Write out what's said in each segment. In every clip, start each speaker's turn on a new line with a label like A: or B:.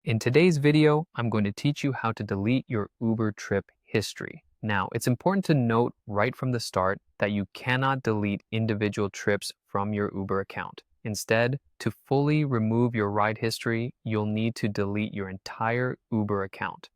A: In today's video, I'm going to teach you how to delete your Uber trip history. Now, it's important to note right from the start that you cannot delete individual trips from your Uber account. Instead, to fully remove your ride history, you'll need to delete your entire Uber account.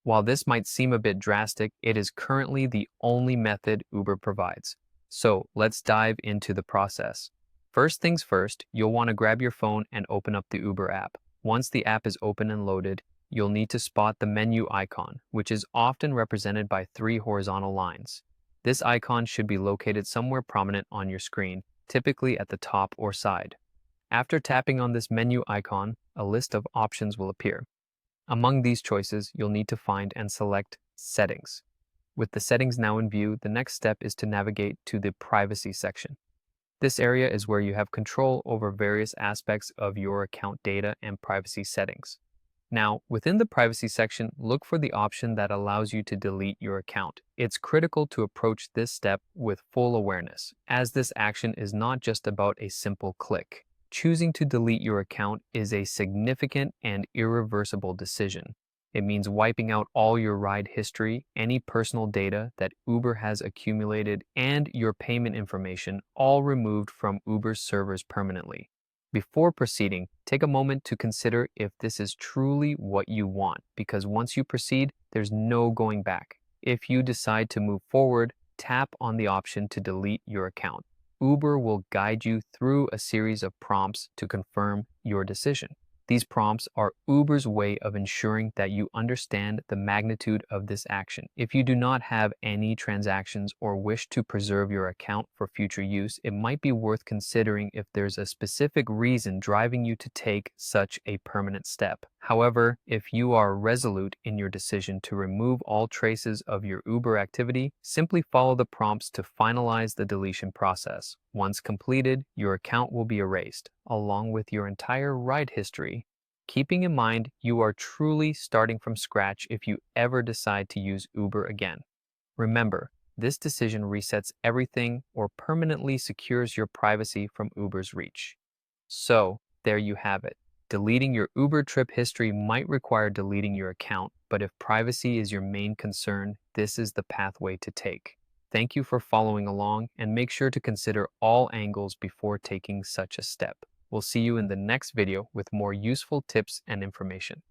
A: While this might seem a bit drastic, it is currently the only method Uber provides. So let's dive into the process. First things first, you'll want to grab your phone and open up the Uber app. Once the app is open and loaded, you'll need to spot the menu icon, which is often represented by three horizontal lines. This icon should be located somewhere prominent on your screen, typically at the top or side. After tapping on this menu icon, a list of options will appear. Among these choices, you'll need to find and select Settings. With the settings now in view, the next step is to navigate to the Privacy section. This area is where you have control over various aspects of your account data and privacy settings. Now, within the Privacy section, look for the option that allows you to delete your account. It's critical to approach this step with full awareness, as this action is not just about a simple click. Choosing to delete your account is a significant and irreversible decision. It means wiping out all your ride history, any personal data that Uber has accumulated, and your payment information, all removed from Uber's servers permanently. Before proceeding, take a moment to consider if this is truly what you want, because once you proceed, there's no going back. If you decide to move forward, tap on the option to delete your account. Uber will guide you through a series of prompts to confirm your decision. These prompts are Uber's way of ensuring that you understand the magnitude of this action. If you do not have any transactions or wish to preserve your account for future use, it might be worth considering if there's a specific reason driving you to take such a permanent step. However, if you are resolute in your decision to remove all traces of your Uber activity, simply follow the prompts to finalize the deletion process. Once completed, your account will be erased, along with your entire ride history. Keeping in mind, you are truly starting from scratch if you ever decide to use Uber again. Remember, this decision resets everything or permanently secures your privacy from Uber's reach. So, there you have it. Deleting your Uber trip history might require deleting your account, but if privacy is your main concern, this is the pathway to take. Thank you for following along, and make sure to consider all angles before taking such a step. We'll see you in the next video with more useful tips and information.